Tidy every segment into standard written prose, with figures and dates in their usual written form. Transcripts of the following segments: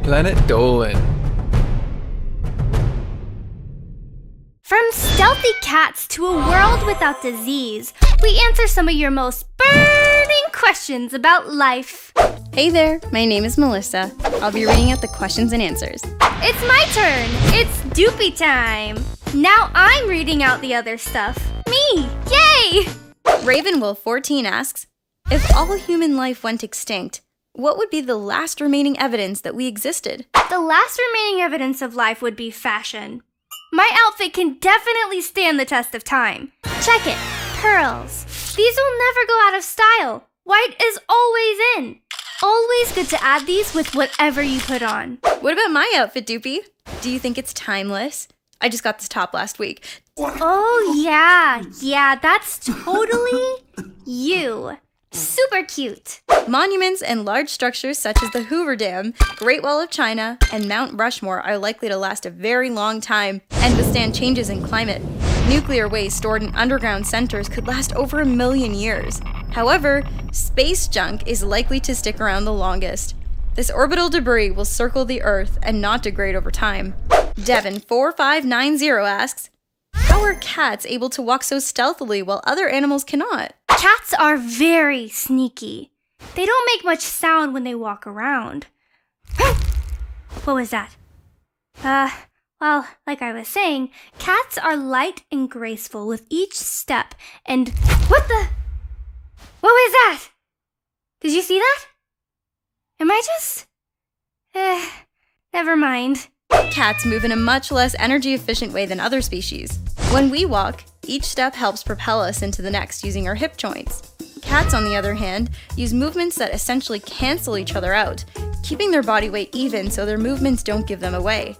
Planet Dolan. From stealthy cats to a world without disease, we answer some of your most burning questions about life. Hey there, my name is Melissa. I'll be reading out the questions and answers. It's my turn. It's Doopy time. Now I'm reading out the other stuff. Me! Yay! Ravenwolf14 asks, if all human life went extinct, what would be the last remaining evidence that we existed? The last remaining evidence of life would be fashion. My outfit can definitely stand the test of time. Check it. Pearls. These will never go out of style. White is always in. Always good to add these with whatever you put on. What about my outfit, Doopy? Do you think it's timeless? I just got this top last week. Oh, yeah, that's totally you. Super cute. Monuments and large structures such as the Hoover Dam, Great Wall of China, and Mount Rushmore are likely to last a very long time and withstand changes in climate. Nuclear waste stored in underground centers could last over 1 million years. However, space junk is likely to stick around the longest. This orbital debris will circle the Earth and not degrade over time. Devin4590 asks, how are cats able to walk so stealthily while other animals cannot? Cats are very sneaky. They don't make much sound when they walk around. What was that? Well, like I was saying, cats are light and graceful with each step, and what was that? Did you see that? Am I just... never mind. Cats move in a much less energy-efficient way than other species. When we walk, each step helps propel us into the next using our hip joints. Cats, on the other hand, use movements that essentially cancel each other out, keeping their body weight even so their movements don't give them away.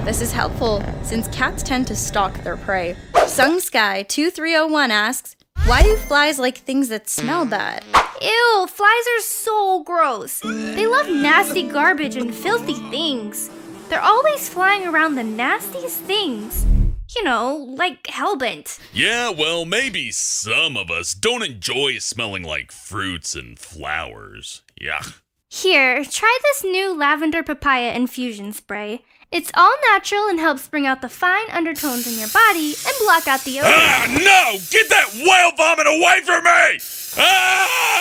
This is helpful since cats tend to stalk their prey. SungSky2301 asks, why do flies like things that smell bad? Ew, flies are so gross. They love nasty garbage and filthy things. They're always flying around the nastiest things. You know, like hellbent. Yeah, well, maybe some of us don't enjoy smelling like fruits and flowers. Yuck. Here, try this new lavender papaya infusion spray. It's all natural and helps bring out the fine undertones in your body and block out the odor. Ah, no! Get that whale vomit away from me! Ah!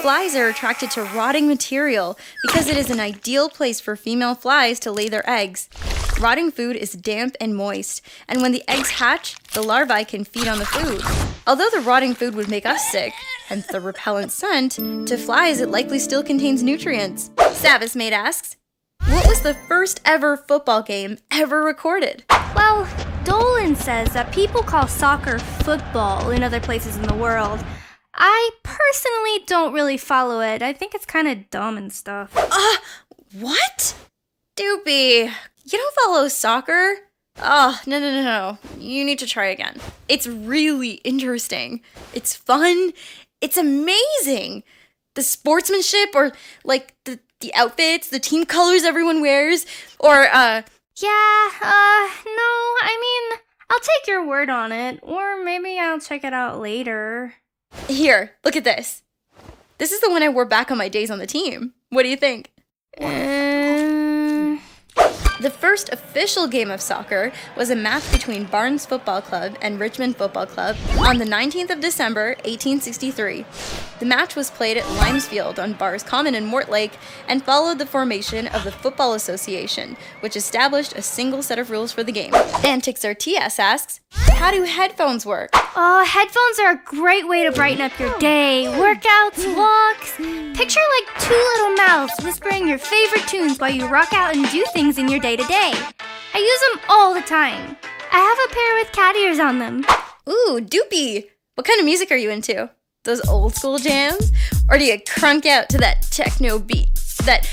Flies are attracted to rotting material because it is an ideal place for female flies to lay their eggs. Rotting food is damp and moist, and when the eggs hatch, the larvae can feed on the food. Although the rotting food would make us sick, hence the repellent scent, to flies it likely still contains nutrients. Savismate asks, what was the first ever football game ever recorded? Well, Dolan says that people call soccer football in other places in the world. I personally don't really follow it. I think it's kind of dumb and stuff. What? Doopy, you don't follow soccer? Oh, no. You need to try again. It's really interesting. It's fun. It's amazing. The sportsmanship or, like, the outfits, the team colors everyone wears, or, no, I mean, I'll take your word on it, or maybe I'll check it out later. Here, look at this. This is the one I wore back on my days on the team. What do you think? The first official game of soccer was a match between Barnes Football Club and Richmond Football Club on the 19th of December, 1863. The match was played at Limesfield on Bars Common in Mortlake and followed the formation of the Football Association, which established a single set of rules for the game. AnticsRTS asks, how do headphones work? Oh, headphones are a great way to brighten up your day. Workouts, walks. Picture like two little mouths whispering your favorite tunes while you rock out and do things in your day-to-day. I use them all the time. I have a pair with cat ears on them. Ooh, Doopy! What kind of music are you into? Those old school jams? Or do you crunk out to that techno beat? That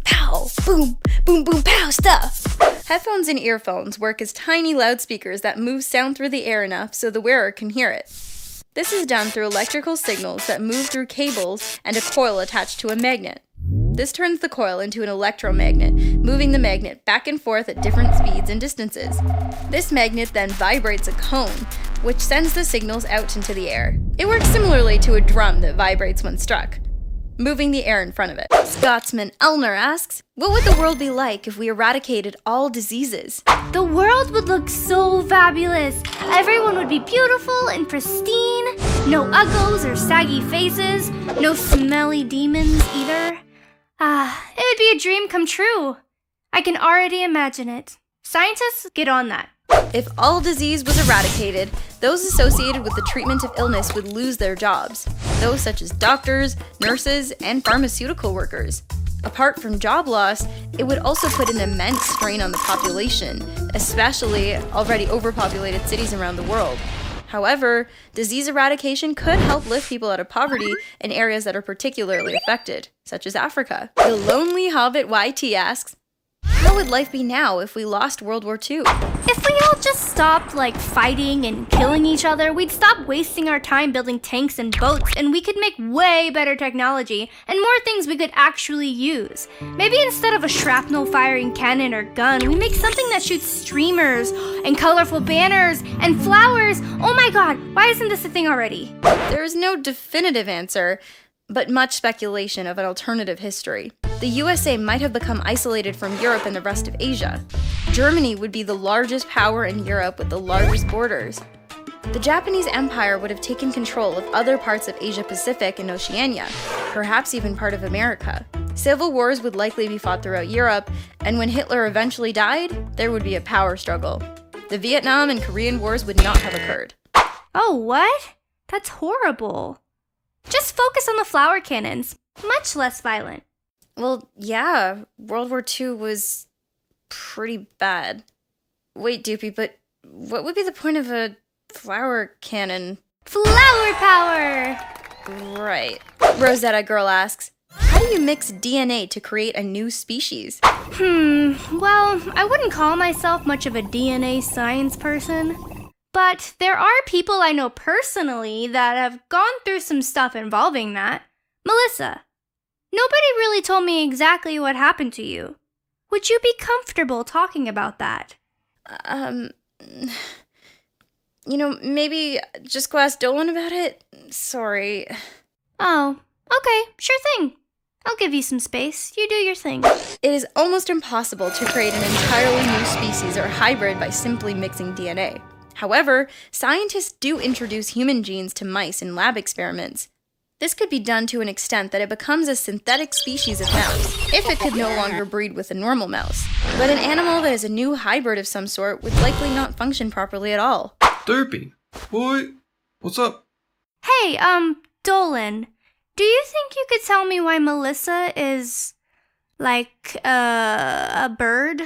pow, boom, boom, boom, pow stuff? Headphones and earphones work as tiny loudspeakers that move sound through the air enough so the wearer can hear it. This is done through electrical signals that move through cables and a coil attached to a magnet. This turns the coil into an electromagnet, moving the magnet back and forth at different speeds and distances. This magnet then vibrates a cone, which sends the signals out into the air. It works similarly to a drum that vibrates when struck. moving the air in front of it. Scotsman Elmer asks, what would the world be like if we eradicated all diseases? The world would look so fabulous. Everyone would be beautiful and pristine. No uggos or saggy faces. No smelly demons either. It would be a dream come true. I can already imagine it. Scientists, get on that. If all disease was eradicated, those associated with the treatment of illness would lose their jobs. Those such as doctors, nurses, and pharmaceutical workers. Apart from job loss, it would also put an immense strain on the population, especially already overpopulated cities around the world. However, disease eradication could help lift people out of poverty in areas that are particularly affected, such as Africa. The lonely HobbitYT asks, how would life be now if we lost World War II? If we all just stopped, fighting and killing each other, we'd stop wasting our time building tanks and boats, and we could make way better technology and more things we could actually use. Maybe instead of a shrapnel-firing cannon or gun, we make something that shoots streamers and colorful banners and flowers. Oh my god, why isn't this a thing already? There is no definitive answer, but much speculation of an alternative history. The USA might have become isolated from Europe and the rest of Asia. Germany would be the largest power in Europe with the largest borders. The Japanese Empire would have taken control of other parts of Asia Pacific and Oceania, perhaps even part of America. Civil wars would likely be fought throughout Europe, and when Hitler eventually died, there would be a power struggle. The Vietnam and Korean wars would not have occurred. Oh, what? That's horrible. Just focus on the flower cannons. Much less violent. Well, yeah, World War II was pretty bad. Wait, Doopy, but what would be the point of a flower cannon? Flower power! Right. Rosetta Girl asks, how do you mix DNA to create a new species? Well, I wouldn't call myself much of a DNA science person. But there are people I know personally that have gone through some stuff involving that. Melissa, nobody really told me exactly what happened to you. Would you be comfortable talking about that? Maybe just go ask Dolan about it? Sorry. Oh, okay, sure thing. I'll give you some space. You do your thing. It is almost impossible to create an entirely new species or hybrid by simply mixing DNA. However, scientists do introduce human genes to mice in lab experiments. This could be done to an extent that it becomes a synthetic species of mouse, if it could no longer breed with a normal mouse. But an animal that is a new hybrid of some sort would likely not function properly at all. Doopy, boy, what's up? Hey, Dolan, do you think you could tell me why Melissa is, a bird?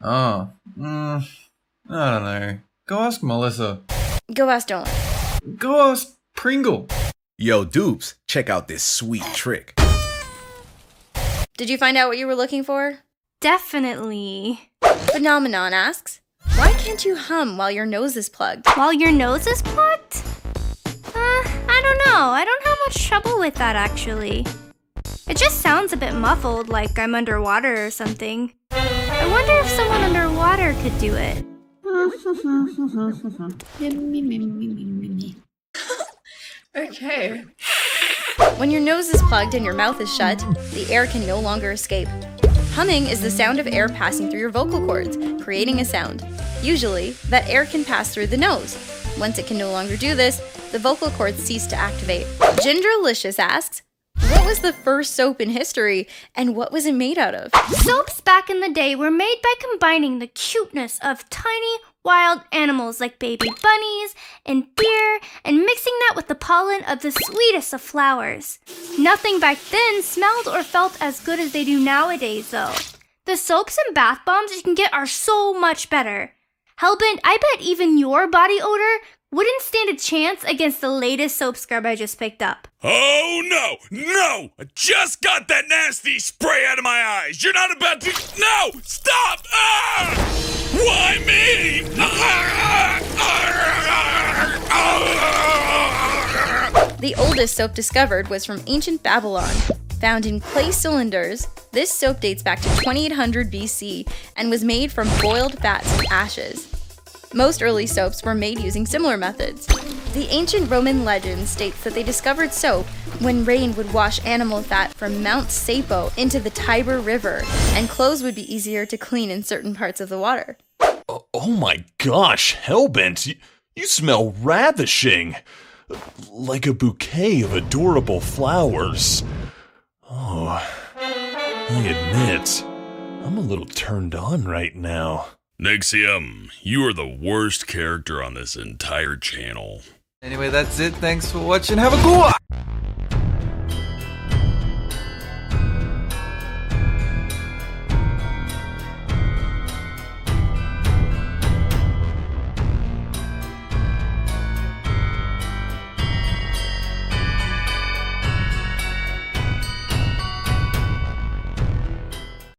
I don't know. Go ask Melissa. Go ask Dolan. Go ask Pringle. Yo, dupes, check out this sweet trick. Did you find out what you were looking for? Definitely. Phenomenon asks, why can't you hum while your nose is plugged? While your nose is plugged? I don't know. I don't have much trouble with that, actually. It just sounds a bit muffled, like I'm underwater or something. I wonder if someone underwater could do it. Okay. When your nose is plugged and your mouth is shut, the air can no longer escape. Humming is the sound of air passing through your vocal cords, creating a sound. Usually, that air can pass through the nose. Once it can no longer do this, the vocal cords cease to activate. Gingerlicious asks, what was the first soap in history, and what was it made out of? Soaps back in the day were made by combining the cuteness of tiny, wild animals like baby bunnies and deer, and mixing that with the pollen of the sweetest of flowers. Nothing back then smelled or felt as good as they do nowadays, though. The soaps and bath bombs you can get are so much better. Hellbent, I bet even your body odor wouldn't stand a chance against the latest soap scrub I just picked up. Oh, no! I just got that nasty spray out of my eyes! You're not about to... No! Stop! Ah! Why me? The oldest soap discovered was from ancient Babylon. Found in clay cylinders, this soap dates back to 2800 BC and was made from boiled fats and ashes. Most early soaps were made using similar methods. The ancient Roman legend states that they discovered soap when rain would wash animal fat from Mount Sapo into the Tiber River, and clothes would be easier to clean in certain parts of the water. Oh my gosh, Hellbent, you smell ravishing. Like a bouquet of adorable flowers. Oh, I admit, I'm a little turned on right now. Nixium, you are the worst character on this entire channel. Anyway, that's it. Thanks for watching. Have a good one!